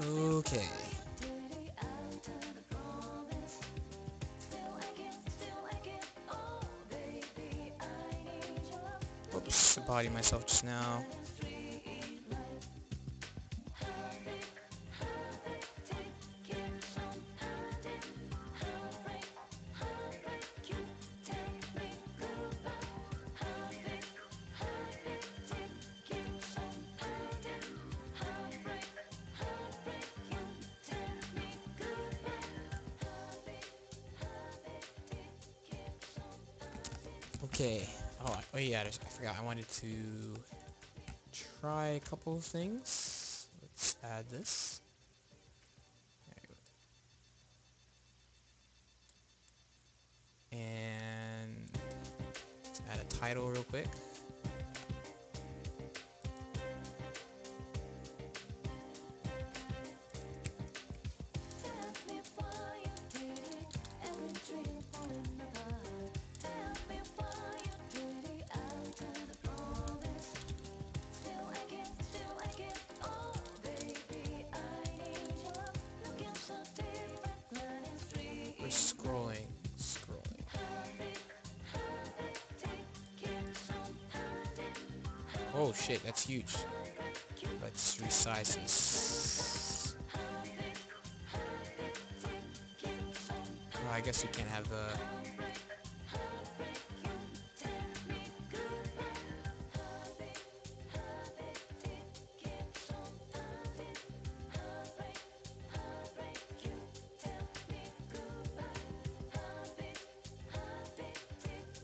Okay. Oops, body myself just now. Okay. Oh yeah, I forgot. I wanted to try a couple of things. Let's add this. And let's add a title real quick. We're scrolling. Oh shit, that's huge. Let's resize this. Oh, I guess you can't have the...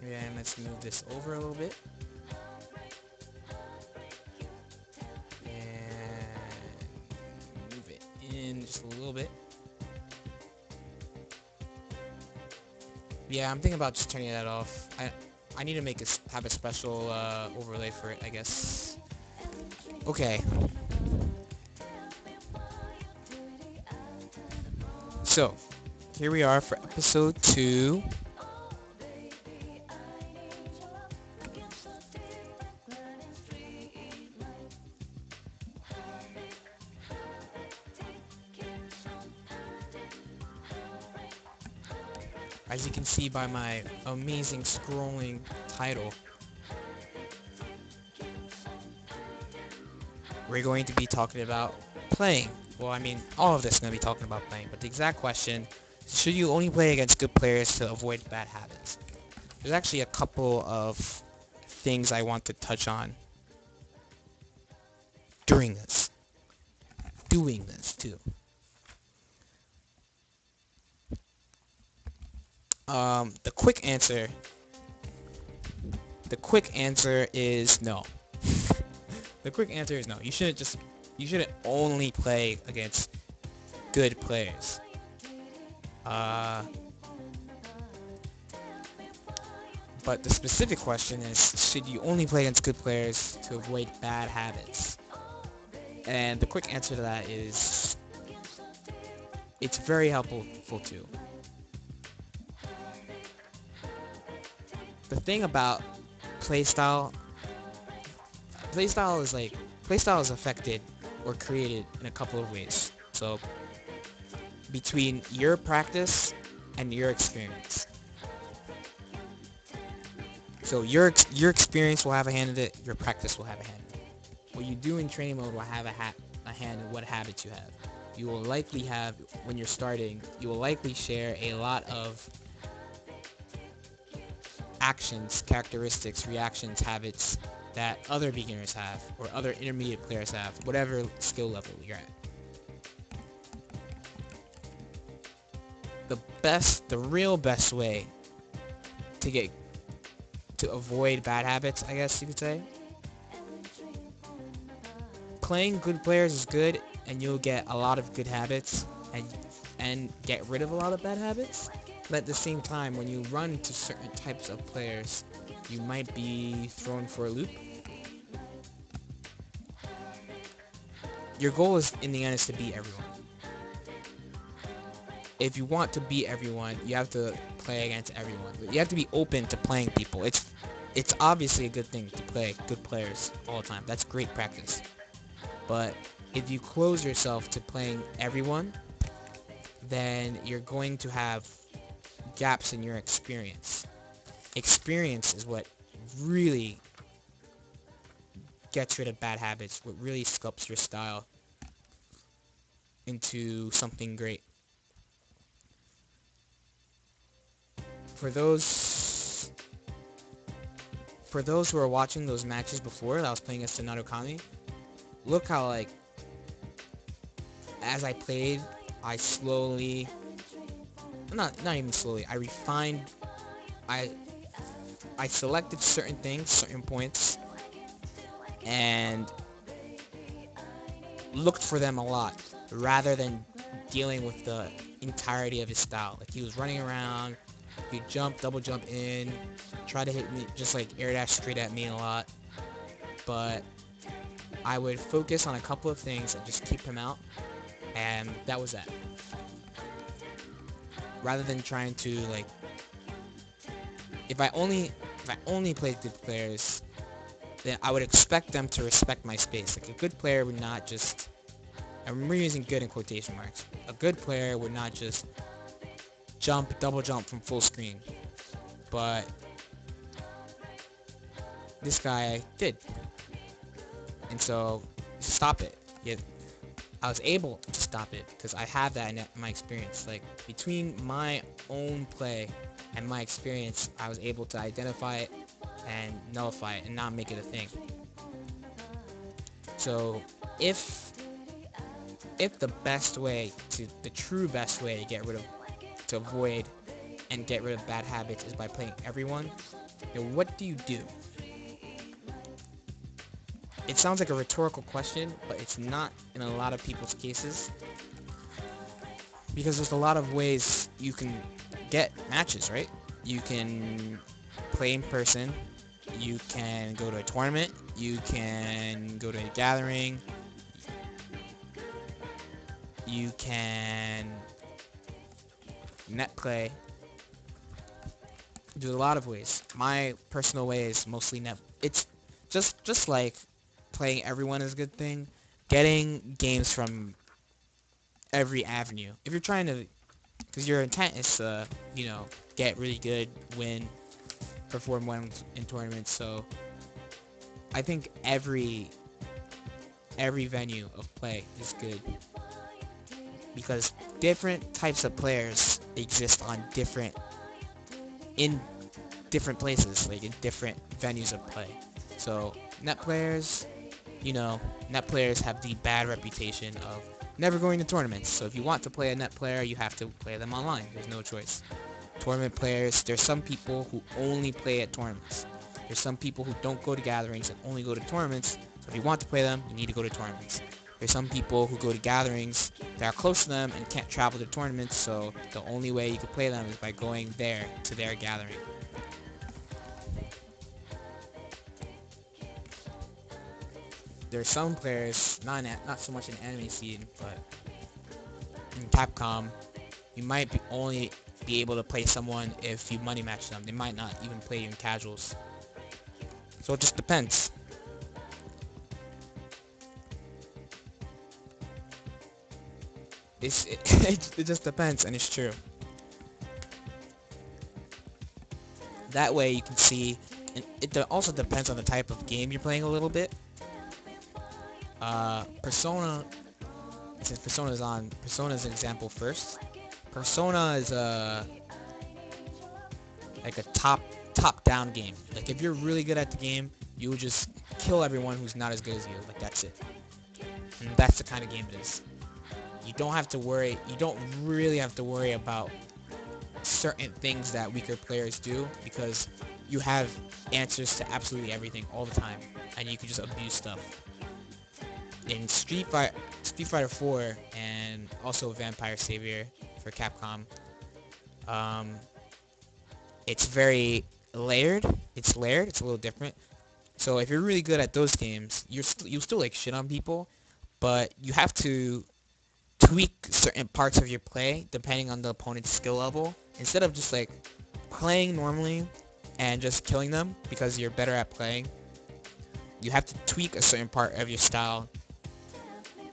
Yeah, and let's move this over a little bit. And move it in just a little bit. Yeah, I'm thinking about just turning that off. I need to have a special overlay for it, I guess. Okay. So, here we are for episode 2. As you can see by my amazing scrolling title, we're going to be talking about playing. Well, I mean, all of this is going to be talking about playing, but the exact question, should you only play against good players to avoid bad habits? There's actually a couple of things I want to touch on during this. Doing this, too. The quick answer is no. The quick answer is no. You shouldn't only play against good players. But the specific question is, should you only play against good players to avoid bad habits? And the quick answer to that is, it's very helpful too. The thing about playstyle playstyle is affected or created in a couple of ways. So between your practice and your experience. So your experience will have a hand in it, your practice will have a hand in it. What you do in training mode will have a hand in what habits you have. You will likely have, when you're starting, you will likely share a lot of actions, characteristics, reactions, habits that other beginners have, or other intermediate players have, whatever skill level you're at. The real best way to avoid bad habits, I guess you could say, playing good players is good, and you'll get a lot of good habits, and get rid of a lot of bad habits. But at the same time, when you run to certain types of players, you might be thrown for a loop. Your goal is, in the end, is to beat everyone. If you want to beat everyone, you have to play against everyone. You have to be open to playing people. It's obviously a good thing to play good players all the time. That's great practice. But if you close yourself to playing everyone, then you're going to have gaps in your experience. Experience is what really gets rid of bad habits, what really sculpts your style into something great. For those who are watching those matches before that I was playing against the Narukami, look how, like, as I played, I slowly, not even slowly, I refined, I selected certain things, certain points, and looked for them a lot, rather than dealing with the entirety of his style. Like, he was running around, he'd jump, double jump in, try to hit me, just like air dash straight at me a lot, but I would focus on a couple of things and just keep him out, and that was that. Rather than trying to, like, if I only played good players, then I would expect them to respect my space. Like, a good player would not just, I'm using good in quotation marks, a good player would not just jump, double jump from full screen, but this guy did, and so stop it. Yeah, I was able to stop it because I have that in my experience. Like, between my own play and my experience, I was able to identify it and nullify it and not make it a thing. So if the best way the true best way to avoid and get rid of bad habits is by playing everyone, then what do you do? It sounds like a rhetorical question, but it's not in a lot of people's cases, because there's a lot of ways you can get matches, right? You can play in person, you can go to a tournament, you can go to a gathering, you can net play. There's a lot of ways. My personal way is mostly net. It's just like playing everyone is a good thing. Getting games from every avenue. If you're trying to, because your intent is to, get really good, win, perform well in tournaments. So I think every venue of play is good, because different types of players exist in different places, like in different venues of play. So net players have the bad reputation of never going to tournaments. So if you want to play a net player, you have to play them online. There's no choice. Tournament players, there's some people who only play at tournaments. There's some people who don't go to gatherings and only go to tournaments. So if you want to play them, you need to go to tournaments. There's some people who go to gatherings that are close to them and can't travel to tournaments, so the only way you can play them is by going there to their gathering. There's some players, not so much in anime scene, but in Capcom, you might only be able to play someone if you money match them. They might not even play you in casuals. So it just depends. It just depends, and it's true. That way you can see, and it also depends on the type of game you're playing a little bit. Persona, since Persona's on, Persona's an example first. Persona is like a top-down game. Like, if you're really good at the game, you will just kill everyone who's not as good as you. Like, that's it. And that's the kind of game it is. You don't really have to worry about certain things that weaker players do, because you have answers to absolutely everything all the time, and you can just abuse stuff. In Street Fighter 4 and also Vampire Savior for Capcom, it's very layered. It's layered. It's a little different. So if you're really good at those games, you still like shit on people, but you have to tweak certain parts of your play depending on the opponent's skill level. Instead of just like playing normally and just killing them because you're better at playing, you have to tweak a certain part of your style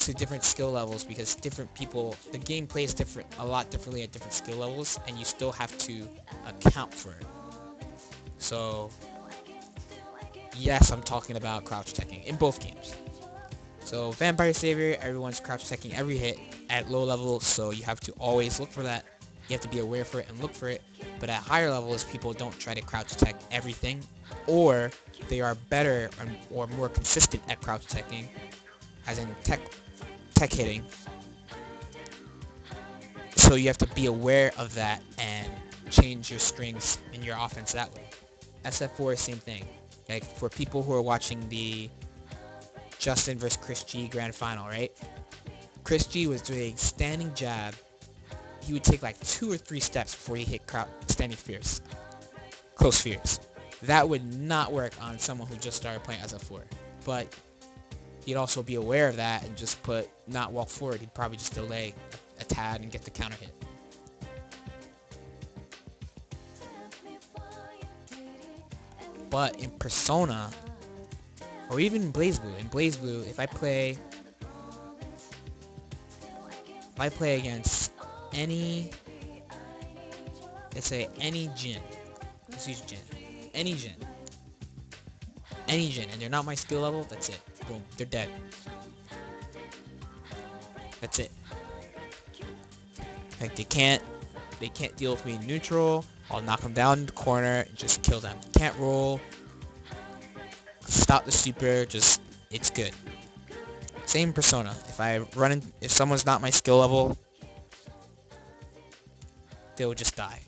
to different skill levels because different people, the game plays a lot differently at different skill levels, and you still have to account for it. So yes, I'm talking about crouch teching in both games. So Vampire Savior, everyone's crouch teching every hit at low levels, so you have to always look for that. You have to be aware for it and look for it. But at higher levels, people don't try to crouch tech everything, or they are better or more consistent at crouch teching, as in tech hitting. So you have to be aware of that and change your strings in your offense that way. SF4 same thing. Like for people who are watching the Justin versus Chris G grand final, right? Chris G was doing standing jab. He would take like 2 or 3 steps before he hit standing fierce, close fierce. That would not work on someone who just started playing SF4. But he'd also be aware of that and just not walk forward. He'd probably just delay a tad and get the counter hit. But in Persona, or even in BlazBlue, if I play against any, let's say any Jin, let's use Jin, any Jin, and they're not my skill level, that's it. Boom, they're dead. That's it. Like they can't deal with me neutral. I'll knock them down in the corner and just kill them. Can't roll. Stop the super. It's good. Same Persona. If someone's not my skill level, they'll just die.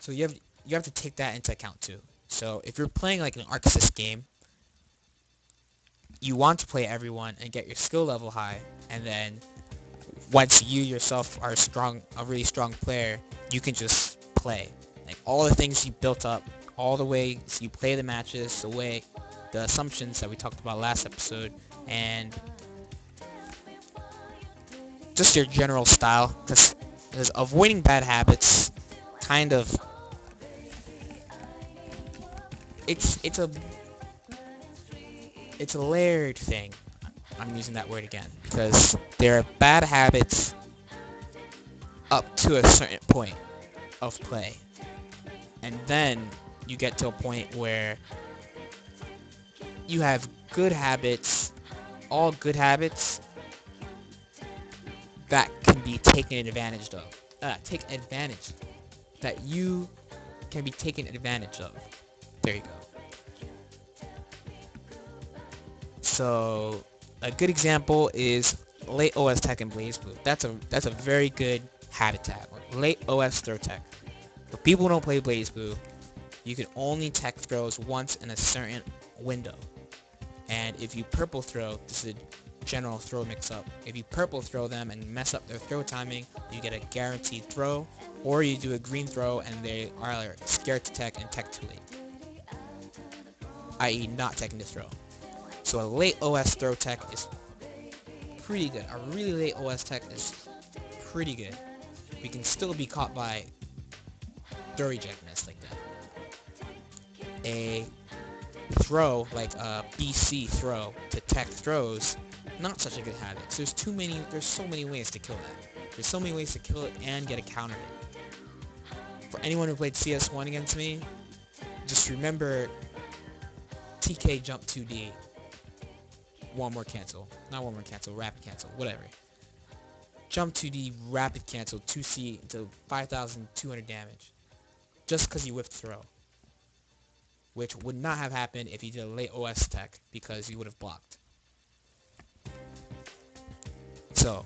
So you have to take that into account too. So if you're playing like an Arc Sys game, you want to play everyone and get your skill level high, and then once you yourself are a really strong player, you can just play. Like all the things you built up, all the ways you play the matches, the assumptions that we talked about last episode, and just your general style. Because avoiding bad habits, kind of, it's a layered thing. I'm using that word again because there are bad habits up to a certain point of play, and then you get to a point where you have good habits, all good habits that can be taken advantage of. That you can be taken advantage of. There you go. So a good example is late OS tech and BlazBlue. That's a very good habitat. Late OS throw tech. For people who don't play BlazBlue, you can only tech throws once in a certain window. And if you purple throw, this is a general throw mix-up. If you purple throw them and mess up their throw timing, you get a guaranteed throw. Or you do a green throw and they are scared to tech and tech too late. I.e. not teching the throw. So a late OS throw tech is pretty good. A really late OS tech is pretty good. We can still be caught by throw rejectness like that. A throw, like a BC throw to tech throws, not such a good habit. So there's so many ways to kill that. There's so many ways to kill it and get a counter hit. For anyone who played CS1 against me, just remember TK jump 2D. Rapid cancel, whatever. Jump 2D, rapid cancel, 2C to 5,200 damage. Just because you whipped throw. Which would not have happened if you did a late OS tech, because you would have blocked. So,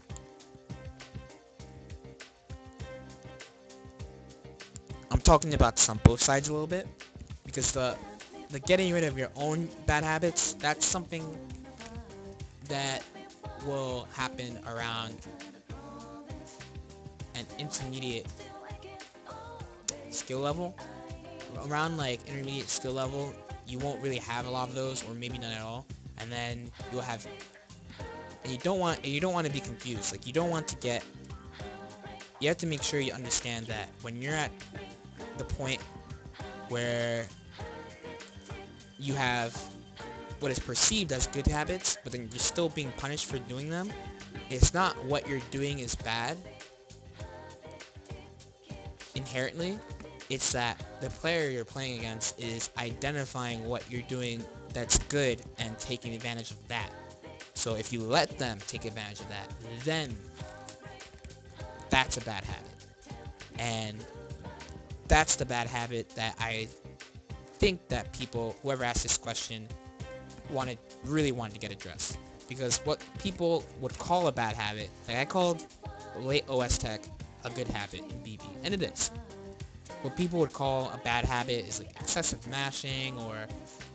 I'm talking about this on both sides a little bit, because the getting rid of your own bad habits, that's something that will happen around an intermediate skill level. Around like intermediate skill level, you won't really have a lot of those, or maybe none at all. And then you'll have, and you don't want to be confused. Like you have to make sure you understand that when you're at the point where you have what is perceived as good habits, but then you're still being punished for doing them, it's not what you're doing is bad inherently. It's that the player you're playing against is identifying what you're doing that's good and taking advantage of that. So if you let them take advantage of that, then that's a bad habit. And that's the bad habit that I think that people, whoever asked this question, really wanted to get addressed. Because what people would call a bad habit, like I called late OS tech a good habit in BB, and it is. What people would call a bad habit is like excessive mashing, or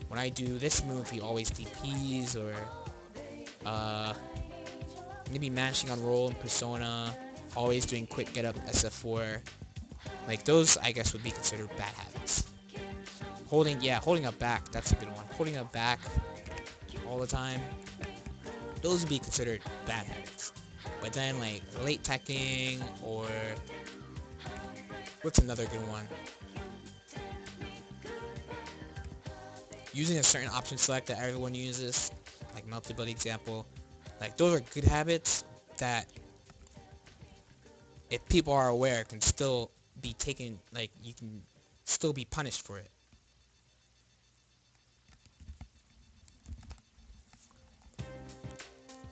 when I do this move he always DPs, or maybe mashing on roll in Persona, always doing quick get up SF4. Like those I guess would be considered bad habits. Holding up back, that's a good one. Holding up back all the time, those would be considered bad habits. But then like late teching, or what's another good one? Using a certain option select that everyone uses, like malleable example. Like those are good habits that if people are aware can still be taken, like you can still be punished for it.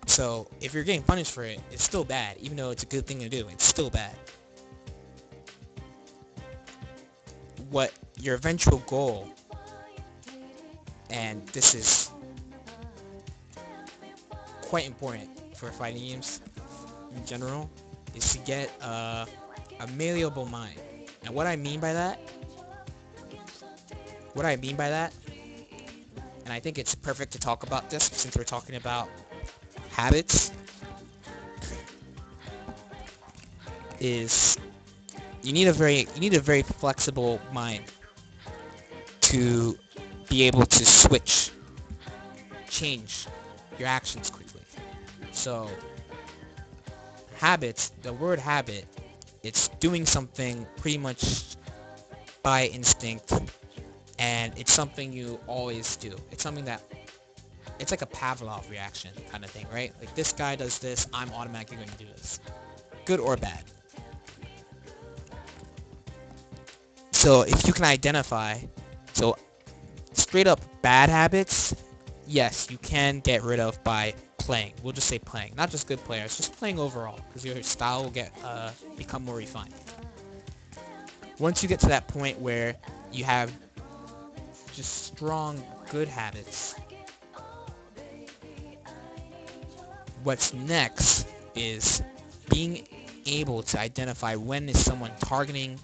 So if you're getting punished for it, it's still bad. Even though it's a good thing to do, it's still bad. What your eventual goal, and this is quite important for fighting games in general, is to get a malleable mind. And what I mean by that, and I think it's perfect to talk about this since we're talking about habits, is you need a very flexible mind to be able to change your actions quickly. So habits, the word habit, it's doing something pretty much by instinct, and it's something you always do. It's something that, it's like a Pavlov reaction kind of thing, right? Like this guy does this, I'm automatically going to do this. Good or bad. So if you can identify, so straight up bad habits, yes, you can get rid of by playing. We'll just say playing, not just good players, just playing overall, because your style will become more refined. Once you get to that point where you have just strong good habits, what's next is being able to identify when is someone targeting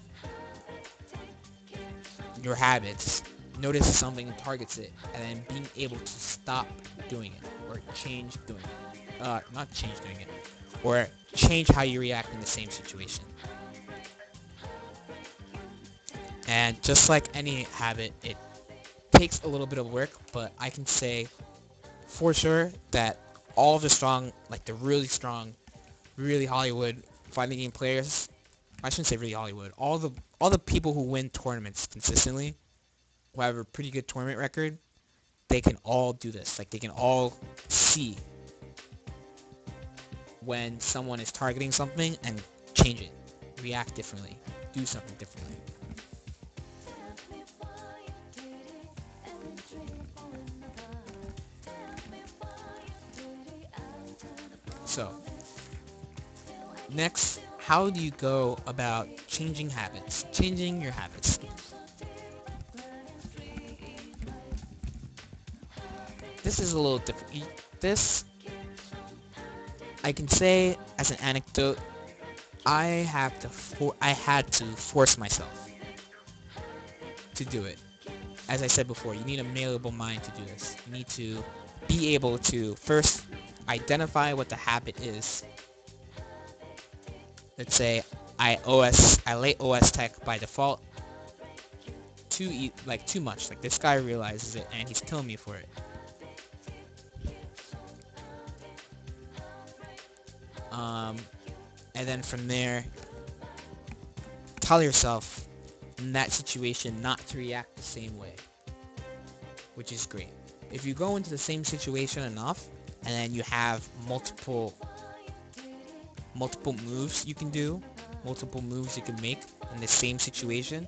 your habits, notice something targets it, and then being able to stop doing it, or change doing it. Not change doing it, or change how you react in the same situation. And just like any habit, it takes a little bit of work, but I can say for sure that all the strong, like the really strong, really Hollywood fighting game players, I shouldn't say really Hollywood, all the people who win tournaments consistently, who have a pretty good tournament record, they can all do this. Like they can all see when someone is targeting something and change it, react differently, do something differently. So, next, how do you go about changing habits? Changing your habits. This is a little different. This, I can say as an anecdote, I had to force myself to do it. As I said before, you need a malleable mind to do this. You need to be able to first identify what the habit is. Let's say I late OS tech by default too much. Like this guy realizes it and he's killing me for it. And then from there, tell yourself in that situation not to react the same way, which is great. if you go into the same situation enough, and then you have multiple moves you can do, multiple moves you can make in the same situation,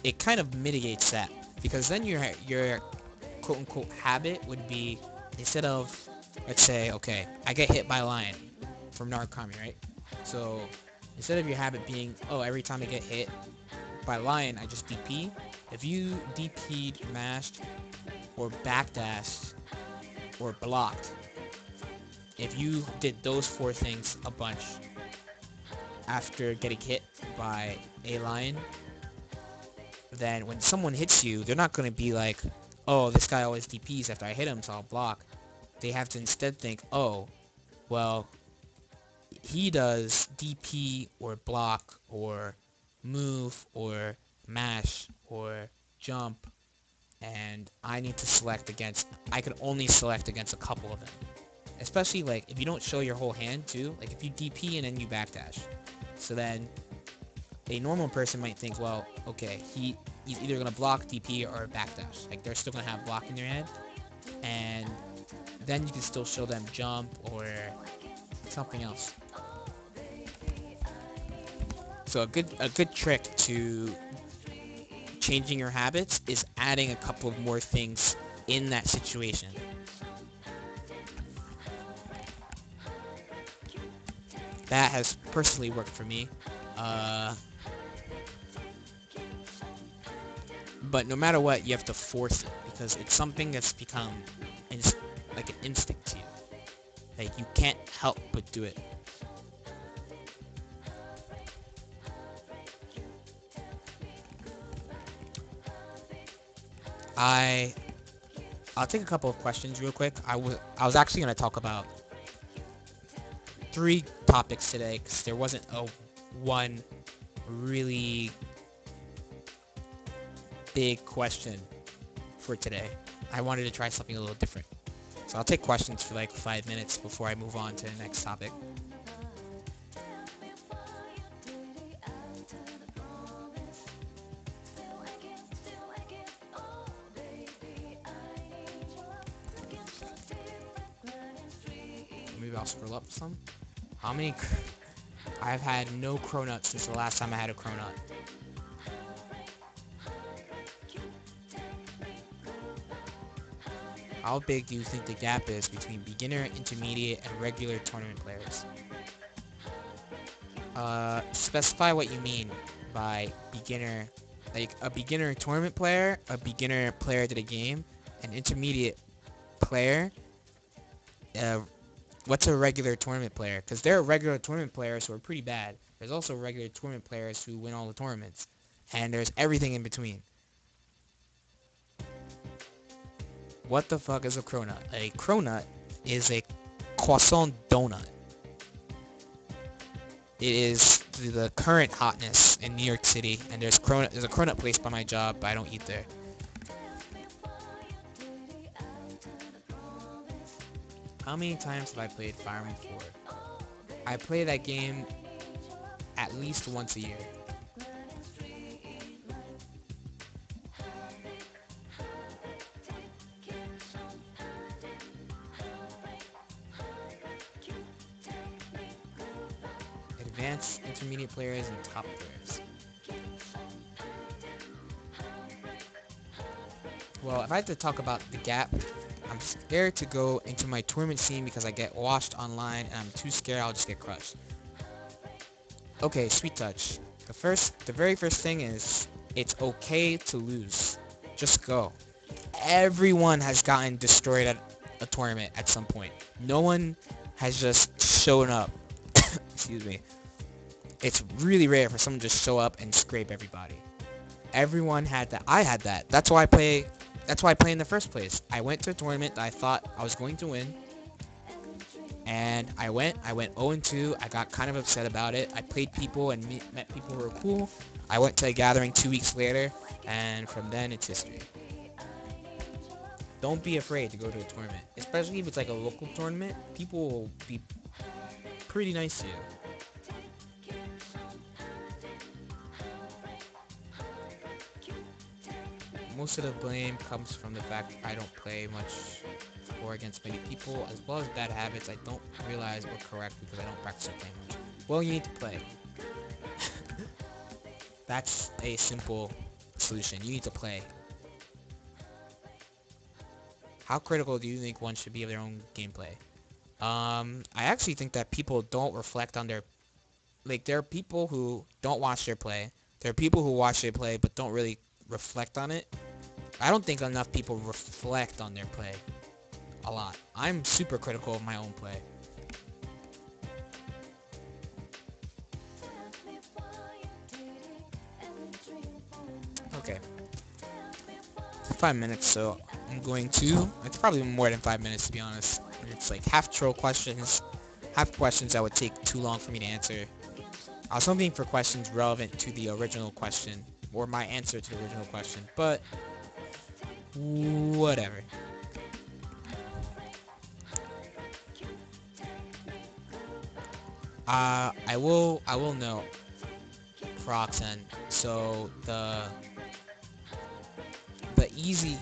it kind of mitigates that, because then your quote unquote habit would be, instead of, let's say, okay, I get hit by a lion from Narukami, right? So instead of your habit being, oh, every time I get hit by a lion I just DP, if you DP'd, mashed, or backdashed, or blocked, if you did those four things a bunch after getting hit by a lion, then when someone hits you, they're not going to be like, oh, this guy always DPs after I hit him, so I'll block. They have to instead think, oh, well, he does DP or block or move or mash or jump, and I could only select against a couple of them. Especially, like, if you don't show your whole hand, too. Like, if you DP and then you backdash. So then, a normal person might think, well, okay, he's either going to block, DP, or backdash. Like, they're still going to have block in their head. And then you can still show them jump or something else. So a good trick to changing your habits is adding a couple of more things in that situation. That has personally worked for me. But no matter what, you have to force it, because it's something that's become like an instinct to you. Like, you can't help but do it. I'll take a couple of questions real quick. I was actually going to talk about 3 topics today, because there wasn't one really big question for today. I wanted to try something a little different. So I'll take questions for like 5 minutes before I move on to the next topic. Maybe I'll scroll up some. How many? I've had no cronut since the last time I had a cronut. How big do you think the gap is between beginner, intermediate, and regular tournament players? Specify what you mean by beginner. Like, a beginner tournament player, a beginner player to the game, an intermediate player. What's a regular tournament player? Because there are regular tournament players who are pretty bad. There's also regular tournament players who win all the tournaments. And there's everything in between. What the fuck is a cronut? A cronut is a croissant donut. It is the current hotness in New York City, and there's a cronut place by my job, but I don't eat there. How many times have I played Fire Emblem 4? I play that game at least once a year. Advanced, intermediate players, and top players. Well, if I have to talk about the gap, I'm scared to go into my tournament scene because I get washed online, and I'm too scared I'll just get crushed. Okay, Sweet Touch. The very first thing is, it's okay to lose. Just go. Everyone has gotten destroyed at a tournament at some point. No one has just shown up. Excuse me. It's really rare for someone to just show up and scrape everybody. Everyone had that. I had that. That's why I play in the first place. I went to a tournament that I thought I was going to win. And I went 0-2. I got kind of upset about it. I played people and met people who were cool. I went to a gathering 2 weeks later, and from then it's history. Don't be afraid to go to a tournament, especially if it's like a local tournament. People will be pretty nice to you. most of the blame comes from the fact I don't play much or against many people, as well as bad habits I don't realize were correct because I don't practice or play much. Well, you need to play. That's a simple solution. You need to play. How critical do you think one should be of their own gameplay? I actually think that people don't reflect on their, like, there are people who don't watch their play. There are people who watch their play but don't really reflect on it. I don't think enough people reflect on their play a lot. I'm super critical of my own play. Okay, 5 minutes, so I'm going to, it's probably more than 5 minutes to be honest. It's like half troll questions, half questions that would take too long for me to answer. I was hoping for questions relevant to the original question, or my answer to the original question, but whatever. I will note Proxen. So the easy,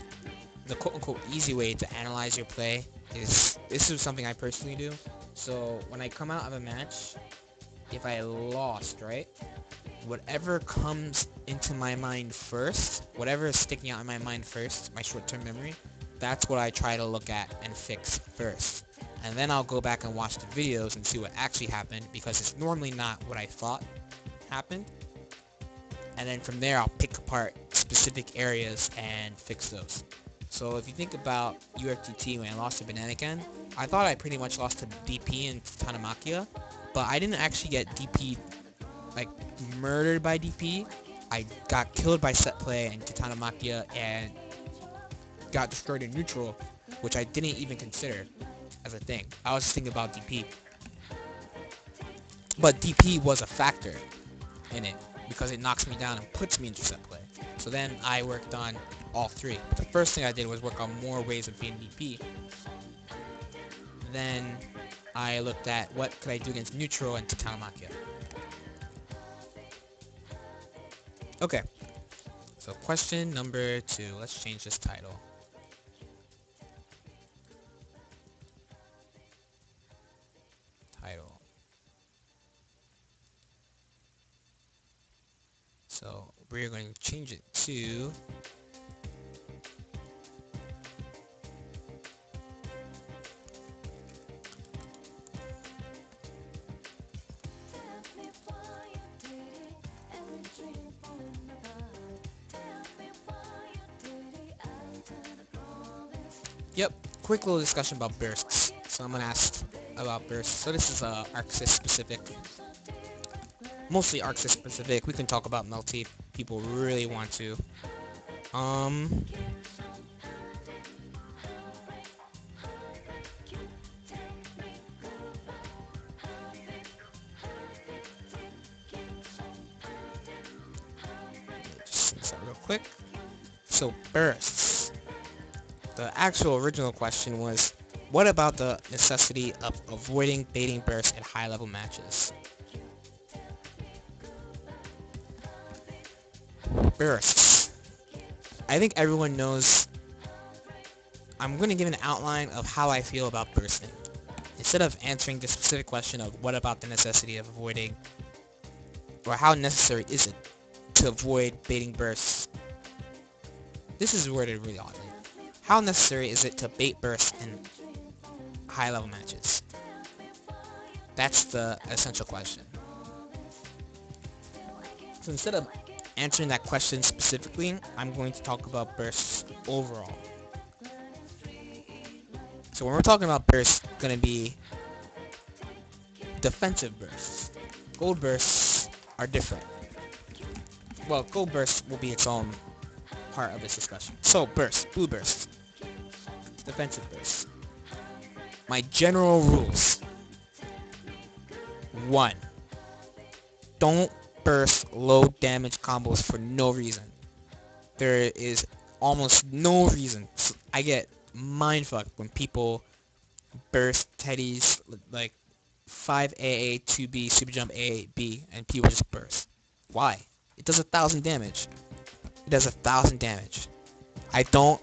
the quote unquote easy way to analyze your play is, this is something I personally do. So when I come out of a match, if I lost, right? Whatever comes into my mind first, whatever is sticking out in my mind first, my short-term memory, that's what I try to look at and fix first. And then I'll go back and watch the videos and see what actually happened, because it's normally not what I thought happened. And then from there I'll pick apart specific areas and fix those. So if you think about UFTT when I lost to Bananakin, I thought I pretty much lost to DP and Tanamakia, but I didn't actually get DP, like, murdered by DP. I got killed by set play and Tanamakia and got destroyed in neutral, which I didn't even consider as a thing. I was just thinking about DP. But DP was a factor in it, because it knocks me down and puts me into set play. So then I worked on all three. The first thing I did was work on more ways of beating DP. Then I looked at what could I do against neutral and Tatanamakia. Okay, so question number 2. Let's change this title. So we're going to change it to Yep, quick little discussion about bursts. So I'm gonna ask about bursts. So this is Arxis specific, mostly Arxis specific. We can talk about Melty if people really want to. Um, just fix that real quick. So bursts. The actual original question was, what about the necessity of avoiding baiting bursts at high level matches? Bursts. I think everyone knows. I'm going to give an outline of how I feel about bursting. Instead of answering the specific question of what about the necessity of avoiding, or how necessary is it to avoid baiting bursts, this is worded really oddly. How necessary is it to bait bursts in high level matches? That's the essential question. So instead of answering that question specifically, I'm going to talk about bursts overall. So when we're talking about bursts, going to be defensive bursts. Gold bursts are different. Well, gold bursts will be its own part of this discussion. So bursts, blue bursts, defensive bursts. My general rules. 1. Don't burst low damage combos for no reason. There is almost no reason. I get mindfucked when people burst Teddy's like 5AA 2B super jump A B and people just burst. Why? It does 1,000 damage. It does 1,000 damage. I don't.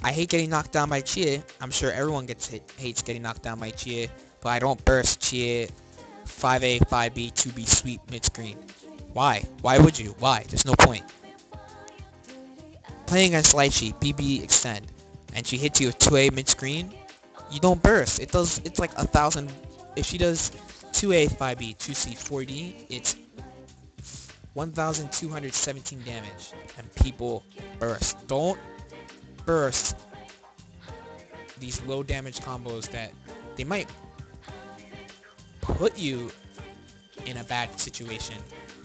I hate getting knocked down by Chia. I'm sure everyone hates getting knocked down by Chia, but I don't burst Chia 5A, 5B, 2B sweep mid-screen. Why? Why would you? Why? There's no point. Playing against Lychee, BB extend, and she hits you with 2A mid-screen, you don't burst. It's like 1,000. If she does 2A, 5B, 2C, 4D, it's 1,217 damage, and people burst. Don't burst these low damage combos that they might put you in a bad situation,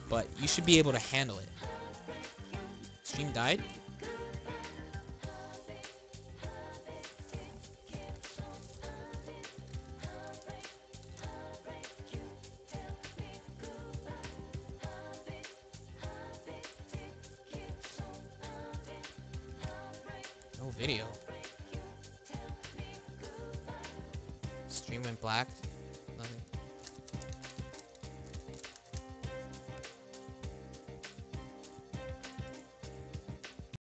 but you should be able to handle it. Stream died? No video. Stream went black. Nothing.